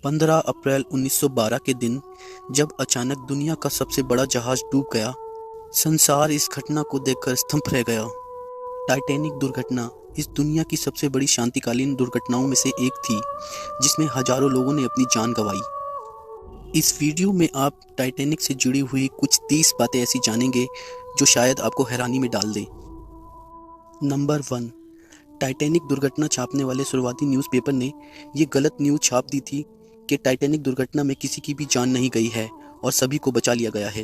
15 अप्रैल 1912 के दिन जब अचानक दुनिया का सबसे बड़ा जहाज डूब गया, संसार इस घटना को देखकर स्तंभ रह गया। टाइटैनिक दुर्घटना इस दुनिया की सबसे बड़ी शांतिकालीन दुर्घटनाओं में से एक थी, जिसमें हजारों लोगों ने अपनी जान गंवाई। इस वीडियो में आप टाइटैनिक से जुड़ी हुई कुछ 30 बातें ऐसी जानेंगे जो शायद आपको हैरानी में डाल दें। नंबर 1, टाइटैनिक दुर्घटना छापने वाले शुरुआती न्यूज़पेपर ने ये गलत न्यूज़ छाप दी थी कि टाइटैनिक दुर्घटना में किसी की भी जान नहीं गई है और सभी को बचा लिया गया है।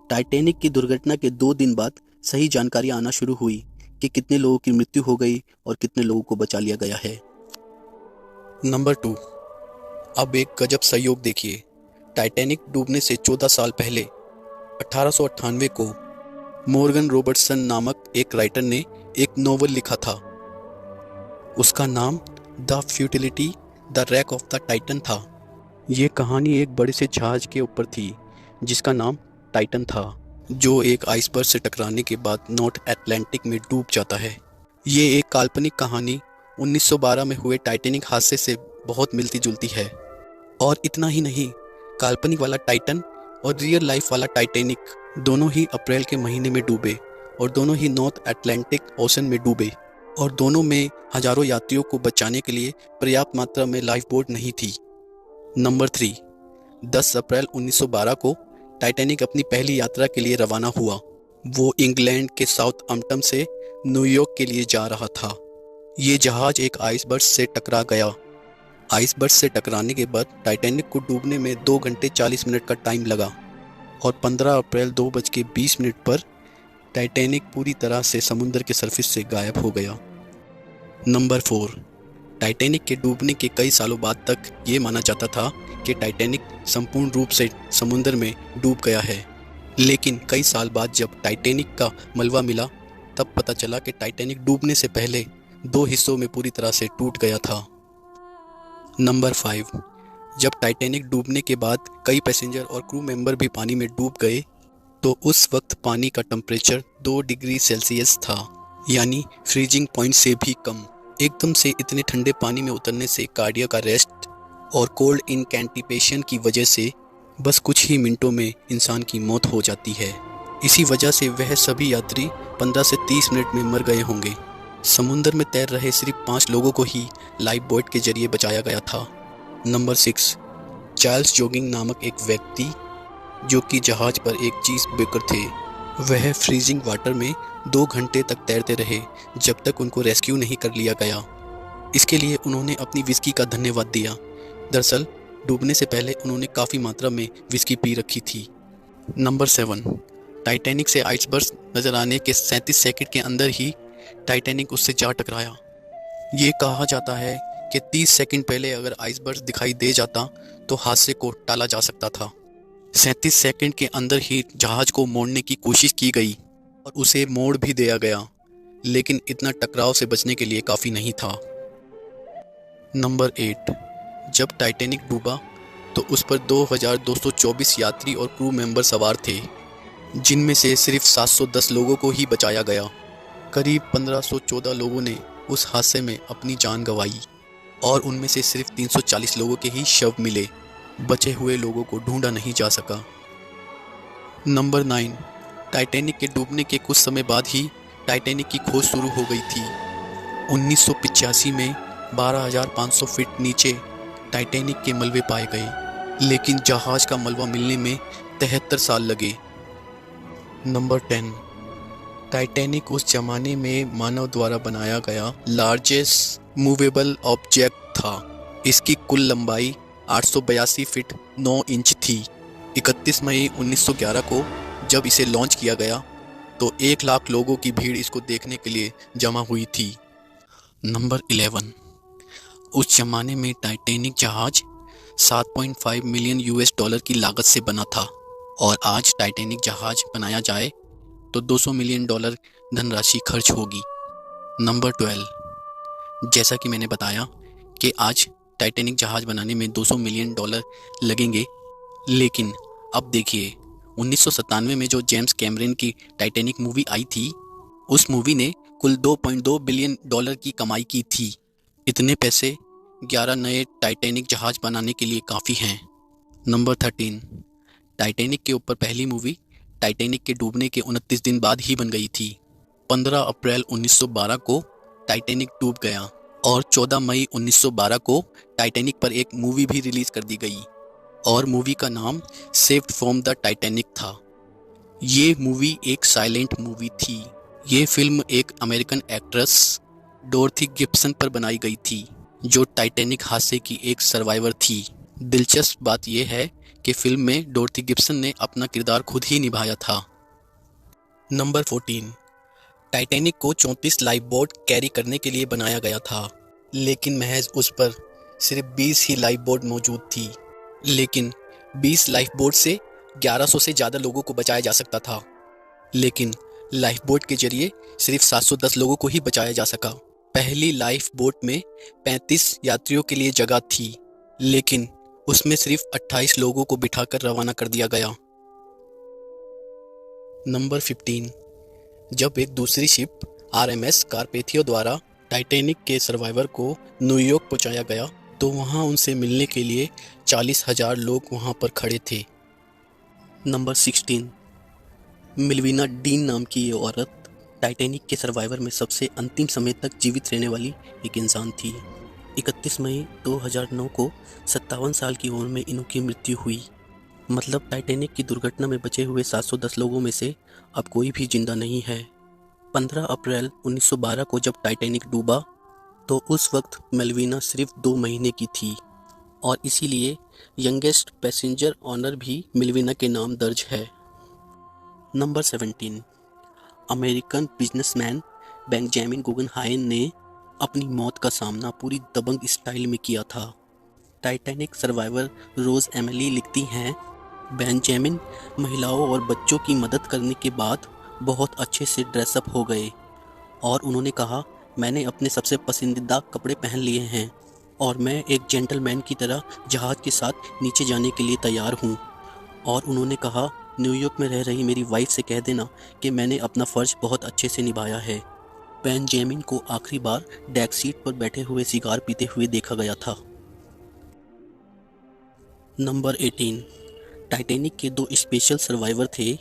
टाइटैनिक की दुर्घटना के 2 दिन बाद सही जानकारी आना शुरू हुई कि कितने लोगों की मृत्यु हो गई और कितने लोगों को बचा लिया गया है। नंबर 2, अब एक गजब संयोग देखिए। टाइटैनिक डूबने से 14 साल पहले 1898 को मॉर्गन रॉबर्टसन नामक एक राइटर ने एक नोवेल लिखा था। उसका नाम the futility the rack of the Titan था। ये कहानी एक बड़े से जहाज के ऊपर थी जिसका नाम टाइटन था, जो एक आइसबर्ग से टकराने के बाद नॉर्थ अटलांटिक में डूब जाता है। ये एक काल्पनिक कहानी 1912 में हुए टाइटैनिक हादसे से बहुत मिलती जुलती है। और इतना ही नहीं, काल्पनिक वाला टाइटन और रियल लाइफ वाला टाइटैनिक दोनों ही अप्रैल के महीने में डूबे और दोनों ही नॉर्थ अटलांटिक ओशन में डूबे और दोनों में हजारों यात्रियों को बचाने के लिए पर्याप्त मात्रा में लाइफ बोट नहीं थी। नंबर 3, 10 अप्रैल 1912 को टाइटैनिक अपनी पहली यात्रा के लिए रवाना हुआ। वो इंग्लैंड के साउथहैम्पटन से न्यूयॉर्क के लिए जा रहा था। ये जहाज एक आइसबर्ग से टकरा गया। आइसबर्ग से टकराने के बाद टाइटैनिक को डूबने में 2 घंटे 40 मिनट का टाइम लगा और 15 अप्रैल 2:20 पर टाइटैनिक पूरी तरह से समुद्र के सरफेस से गायब हो गया। नंबर 4, टाइटैनिक के डूबने के कई सालों बाद तक ये माना जाता था कि टाइटैनिक संपूर्ण रूप से समुद्र में डूब गया है, लेकिन कई साल बाद जब टाइटैनिक का मलबा मिला तब पता चला कि टाइटैनिक डूबने से पहले 2 हिस्सों में पूरी तरह से टूट गया था। नंबर 5, जब टाइटैनिक डूबने के बाद कई पैसेंजर और क्रू मेंबर भी पानी में डूब गए तो उस वक्त पानी का टेम्परेचर 2 डिग्री सेल्सियस था, यानी फ्रीजिंग पॉइंट से भी कम। एकदम से इतने ठंडे पानी में उतरने से कार्डियक अरेस्ट और कोल्ड इनकैंटिपेशन की वजह से बस कुछ ही मिनटों में इंसान की मौत हो जाती है। इसी वजह से वह सभी यात्री 15 से 30 मिनट में मर गए होंगे। समुद्र में तैर रहे सिर्फ 5 लोगों को ही लाइफ बोट के जरिए बचाया गया था। नंबर 6, चार्ल्स जॉगिंग नामक एक व्यक्ति जो कि जहाज पर एक चीज ब्रेकर थे, वह फ्रीजिंग वाटर में 2 घंटे तक तैरते रहे जब तक उनको रेस्क्यू नहीं कर लिया गया। इसके लिए उन्होंने अपनी विस्की का धन्यवाद दिया। दरअसल डूबने से पहले उन्होंने काफ़ी मात्रा में विस्की पी रखी थी। नंबर 7, टाइटैनिक से आइसबर्ग नजर आने के 37 सेकंड के अंदर ही टाइटैनिक उससे जा टकराया। ये कहा जाता है कि 30 सेकंड पहले अगर आइसबर्ग दिखाई दे जाता तो हादसे को टाला जा सकता था। 37 सेकंड के अंदर ही जहाज को मोड़ने की कोशिश की गई और उसे मोड़ भी दिया गया, लेकिन इतना टकराव से बचने के लिए काफ़ी नहीं था। नंबर 8, जब टाइटैनिक डूबा तो उस पर 2224 यात्री और क्रू मेंबर सवार थे, जिनमें से सिर्फ 710 लोगों को ही बचाया गया। करीब 1514 लोगों ने उस हादसे में अपनी जान गंवाई और उनमें से सिर्फ 340 लोगों के ही शव मिले। बचे हुए लोगों को ढूंढा नहीं जा सका। नंबर 9, टाइटैनिक के डूबने के कुछ समय बाद ही टाइटैनिक की खोज शुरू हो गई थी। 1985 में 12,500 फीट नीचे टाइटैनिक के मलबे पाए गए, लेकिन जहाज का मलबा मिलने में 73 साल लगे। नंबर 10, टाइटैनिक उस जमाने में मानव द्वारा बनाया गया लार्जेस्ट मूवेबल ऑब्जेक्ट था। इसकी कुल लंबाई 882 फीट 9 इंच थी। 31 मई 1911 को जब इसे लॉन्च किया गया तो 1 लाख लोगों की भीड़ इसको देखने के लिए जमा हुई थी। नंबर 11, उस जमाने में टाइटैनिक जहाज 7.5 मिलियन US डॉलर की लागत से बना था और आज टाइटैनिक जहाज बनाया जाए तो 200 मिलियन डॉलर धनराशि खर्च होगी। नंबर 12, जैसा कि मैंने बताया कि आज टाइटैनिक जहाज बनाने में 200 मिलियन डॉलर लगेंगे, लेकिन अब देखिए 1997 में जो जेम्स कैमरन की टाइटैनिक मूवी आई थी, उस मूवी ने कुल 2.2 बिलियन डॉलर की कमाई की थी। इतने पैसे 11 नए टाइटैनिक जहाज बनाने के लिए काफ़ी हैं। नंबर 13, टाइटैनिक के ऊपर पहली मूवी टाइटैनिक के डूबने के 29 दिन बाद ही बन गई थी। 15 अप्रैल 1912 को टाइटैनिक डूब गया और 14 मई 1912 को टाइटैनिक पर एक मूवी भी रिलीज कर दी गई और मूवी का नाम सेव्ड फ्रॉम द टाइटैनिक था। ये मूवी एक साइलेंट मूवी थी। ये फिल्म एक अमेरिकन एक्ट्रेस डोरथी गिब्सन पर बनाई गई थी, जो टाइटैनिक हादसे की एक सर्वाइवर थी। दिलचस्प बात यह है कि फिल्म में डोरथी गिब्सन ने अपना किरदार खुद ही निभाया था। नंबर 14, टाइटैनिक को 34 लाइफ बोट कैरी करने के लिए बनाया गया था, लेकिन महज उस पर सिर्फ 20 ही लाइफ बोट मौजूद थी। लेकिन 20 लाइफ बोट से 1100 से ज़्यादा लोगों को बचाया जा सकता था, लेकिन लाइफ बोट के जरिए सिर्फ 710 लोगों को ही बचाया जा सका। पहली लाइफ बोट में 35 यात्रियों के लिए जगह थी, लेकिन उसमें सिर्फ 28 लोगों को बिठाकर रवाना कर दिया गया। नंबर 15, जब एक दूसरी शिप RMS कारपेथियो द्वारा टाइटैनिक के सर्वाइवर को न्यूयॉर्क पहुंचाया गया, तो वहां उनसे मिलने के लिए 40,000 लोग वहां पर खड़े थे। नंबर 16, मिल्विना डीन नाम की ये औरत टाइटैनिक के सर्वाइवर में सबसे अंतिम समय तक जीवित रहने वाली एक इंसान थी। 31 मई 2009 को 57 साल की उम्र में इनकी मृत्यु हुई। मतलब टाइटैनिक की दुर्घटना में बचे हुए 710 लोगों में से अब कोई भी जिंदा नहीं है। 15 अप्रैल 1912 को जब टाइटैनिक डूबा, तो उस वक्त मेल्विना सिर्फ 2 महीने की थी और इसीलिए यंगेस्ट पैसेंजर ऑनर भी मेल्विना के नाम दर्ज है। नंबर 17, अमेरिकन बिजनेसमैन बेंजामिन गुगनहाइम ने अपनी मौत का सामना पूरी दबंग स्टाइल में किया था। टाइटैनिक सर्वाइवर रोज एमिली लिखती हैं, बेंजामिन महिलाओं और बच्चों की मदद करने के बाद बहुत अच्छे से ड्रेसअप हो गए और उन्होंने कहा, मैंने अपने सबसे पसंदीदा कपड़े पहन लिए हैं और मैं एक जेंटलमैन की तरह जहाज़ के साथ नीचे जाने के लिए तैयार हूँ। और उन्होंने कहा, न्यूयॉर्क में रह रही मेरी वाइफ से कह देना कि मैंने अपना फ़र्ज बहुत अच्छे से निभाया है। बेंजामिन को आखिरी बार डेक सीट पर बैठे हुए सिगार पीते हुए देखा गया था। नंबर 18, टाइटैनिक के 2 स्पेशल सर्वाइवर थे,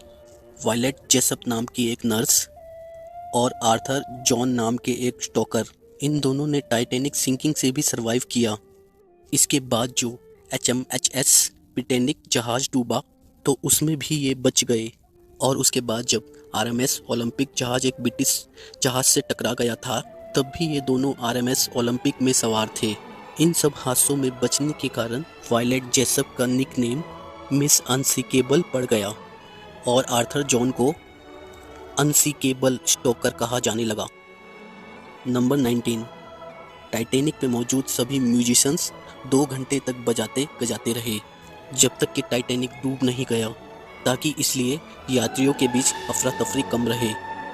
वायलेट जेसप नाम की एक नर्स और आर्थर जॉन नाम के एक स्टोकर। इन दोनों ने टाइटैनिक सिंकिंग से भी सर्वाइव किया। इसके बाद जो HMHS टाइटैनिक जहाज़ डूबा, तो उसमें भी ये बच गए और उसके बाद जब RMS ओलंपिक जहाज़ एक ब्रिटिश जहाज़ से टकरा गया था, तब भी ये दोनों RMS ओलंपिक में सवार थे। इन सब हादसों में बचने के कारण वायलेट जेसप का निकनेम मिस अनसिंकेबल पड़ गया और आर्थर जॉन को अनसिंकेबल स्टोकर कहा जाने लगा। नंबर 19, टाइटैनिक पे मौजूद सभी म्यूजिशियंस 2 घंटे तक बजाते गजाते रहे जब तक कि टाइटैनिक डूब नहीं गया, ताकि इसलिए यात्रियों के बीच अफरा तफरी कम रहे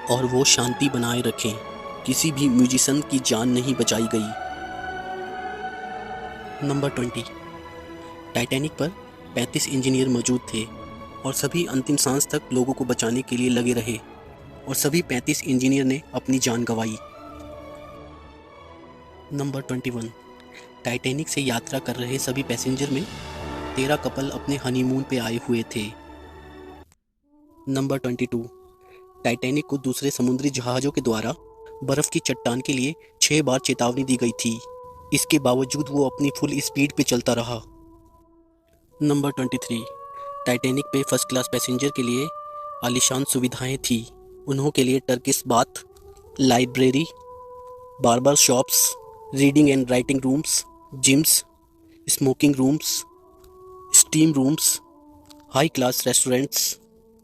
और वो शांति बनाए रखें। किसी भी म्यूजिशियन की जान नहीं बचाई गई। नंबर 20, टाइटैनिक पर 35 इंजीनियर मौजूद थे और सभी अंतिम सांस तक लोगों को बचाने के लिए लगे रहे और सभी 35 इंजीनियर ने अपनी जान गंवाई। नंबर 21, टाइटैनिक से यात्रा कर रहे सभी पैसेंजर में 13 कपल अपने हनीमून पे आए हुए थे। नंबर 22, टाइटैनिक को दूसरे समुद्री जहाज़ों के द्वारा बर्फ़ की चट्टान के लिए 6 बार चेतावनी दी गई थी। इसके बावजूद वो अपनी फुल स्पीड पे चलता रहा। नंबर 23, टाइटैनिक पे फर्स्ट क्लास पैसेंजर के लिए आलीशान सुविधाएं थी। उन्हों के लिए Turkish bath, library, barber shops, reading and writing rooms, gyms, smoking rooms, steam rooms, high class restaurants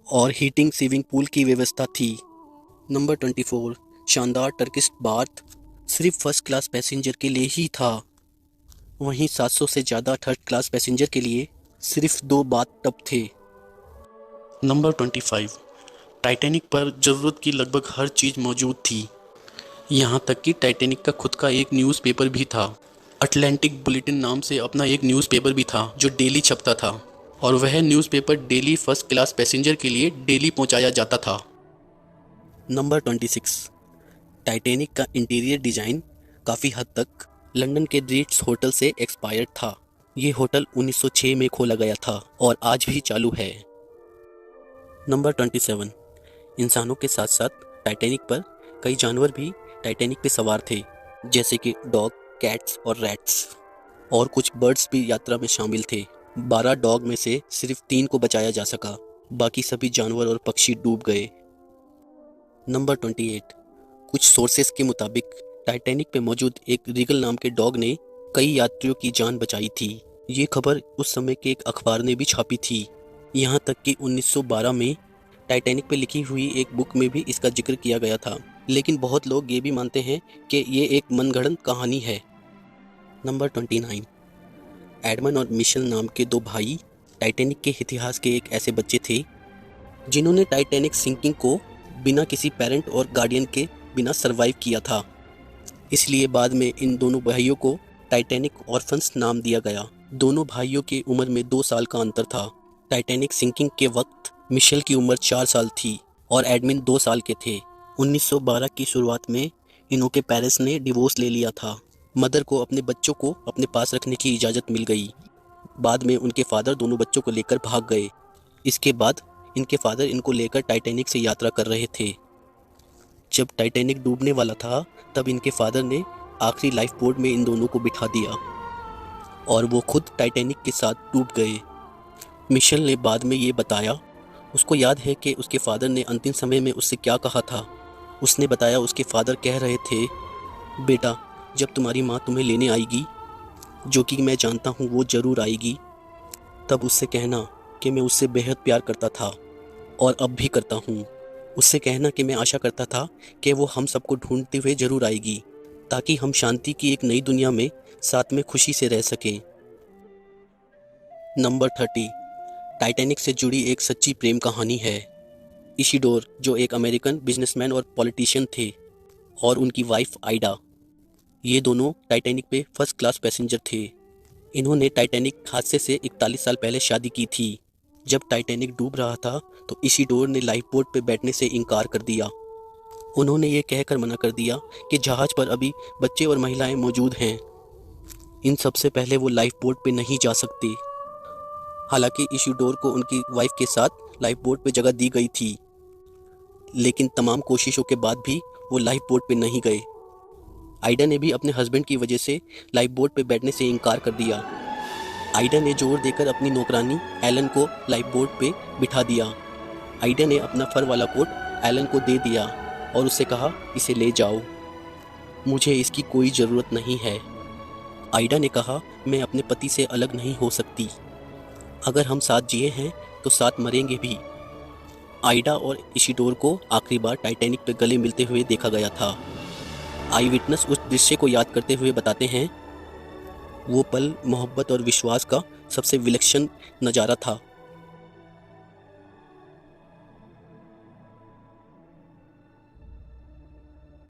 और हीटिंग स्विमिंग पूल की व्यवस्था थी। नंबर 24, शानदार टर्किश बाथ सिर्फ फर्स्ट क्लास पैसेंजर के लिए ही था। वहीं 700 से ज़्यादा थर्ड क्लास पैसेंजर के लिए सिर्फ 2 बाथ टब थे। नंबर 25, टाइटैनिक पर ज़रूरत की लगभग हर चीज़ मौजूद थी। यहाँ तक कि टाइटैनिक का खुद का एक न्यूज़पेपर भी था। अटलांटिक बुलेटिन नाम से अपना एक न्यूज़पेपर भी था जो डेली छपता था और वह newspaper daily first class passenger के लिए डेली पहुँचाया जाता था। नंबर 26, टाइटैनिक का इंटीरियर डिज़ाइन काफ़ी हद तक लंदन के रिट्स होटल से एक्सपायर्ड था। ये होटल 1906 में खोला गया था और आज भी चालू है। नंबर 27। इंसानों के साथ साथ टाइटैनिक पर कई जानवर भी टाइटैनिक पे सवार थे, जैसे कि डॉग, कैट्स और रैट्स। और कुछ बर्ड्स भी यात्रा में शामिल थे। 12 डॉग में से सिर्फ 3 को बचाया जा सका, बाकी सभी जानवर और पक्षी डूब गए। नंबर 28। कुछ सोर्सेस के मुताबिक टाइटैनिक पे मौजूद एक रीगल नाम के डॉग ने कई यात्रियों की जान बचाई थी। ये खबर उस समय के एक अखबार ने भी छापी थी। यहाँ तक कि 1912 में टाइटैनिक पे लिखी हुई एक बुक में भी इसका जिक्र किया गया था। लेकिन बहुत लोग ये भी मानते हैं कि ये एक मनगढ़ंत कहानी है। नंबर 29। एडमंड और मिशेल नाम के 2 भाई टाइटैनिक के इतिहास के एक ऐसे बच्चे थे जिन्होंने टाइटैनिक सिंकिंग को बिना किसी पेरेंट और गार्डियन के बिना सरवाइव किया था। इसलिए बाद में इन दोनों भाइयों को टाइटैनिक ऑर्फन्स नाम दिया गया। दोनों भाइयों की उम्र में 2 साल का अंतर था। टाइटैनिक सिंकिंग के वक्त मिशेल की उम्र 4 साल थी और एडमिन 2 साल के थे। 1912 की शुरुआत में इनके पेरेंट्स ने डिवोर्स ले लिया था। मदर को अपने बच्चों को अपने पास रखने की इजाज़त मिल गई। बाद में उनके फादर दोनों बच्चों को लेकर भाग गए। इसके बाद इनके फादर इनको लेकर टाइटैनिक से यात्रा कर रहे थे। जब टाइटैनिक डूबने वाला था तब इनके फादर ने आखिरी लाइफ बोट में इन दोनों को बिठा दिया और वो खुद टाइटैनिक के साथ डूब गए। मिशेल ने बाद में ये बताया, उसको याद है कि उसके फादर ने अंतिम समय में उससे क्या कहा था। उसने बताया उसके फादर कह रहे थे, बेटा जब तुम्हारी माँ तुम्हें लेने आएगी, जो कि मैं जानता हूँ वो ज़रूर आएगी, तब उससे कहना कि मैं उससे बेहद प्यार करता था और अब भी करता हूँ। उससे कहना कि मैं आशा करता था कि वो हम सबको ढूंढते हुए ज़रूर आएगी ताकि हम शांति की एक नई दुनिया में साथ में खुशी से रह सकें। नंबर 30। टाइटैनिक से जुड़ी एक सच्ची प्रेम कहानी है। इशिडोर जो एक अमेरिकन बिजनेसमैन और पॉलिटिशियन थे और उनकी वाइफ आइडा, ये दोनों टाइटैनिक पे फर्स्ट क्लास पैसेंजर थे। इन्होंने टाइटैनिक हादसे से 41 साल पहले शादी की थी। जब टाइटैनिक डूब रहा था तो इशिडोर ने लाइफ बोट पे बैठने से इनकार कर दिया। उन्होंने ये कहकर मना कर दिया कि जहाज पर अभी बच्चे और महिलाएं मौजूद हैं। इन सबसे पहले वो लाइफ बोट पे नहीं जा सकते। हालांकि इशिडोर को उनकी वाइफ के साथ लाइफ बोट पे जगह दी गई थी, लेकिन तमाम कोशिशों के बाद भी वो लाइफ बोट पे नहीं गए। आइडा ने भी अपने हस्बैंड की वजह से लाइफ बोट पे बैठने से इनकार कर दिया। आइडा ने जोर देकर अपनी नौकरानी एलन को लाइफ बोट पे बिठा दिया। आइडा ने अपना फर वाला कोट एलन को दे दिया और उससे कहा, इसे ले जाओ, मुझे इसकी कोई ज़रूरत नहीं है। आइडा ने कहा, मैं अपने पति से अलग नहीं हो सकती। अगर हम साथ जिए हैं तो साथ मरेंगे भी। आइडा और इशिडोर को आखिरी बार टाइटैनिक पे गले मिलते हुए देखा गया था। आई विटनेस उस दृश्य को याद करते हुए बताते हैं, वो पल मोहब्बत और विश्वास का सबसे विलक्षण नज़ारा था।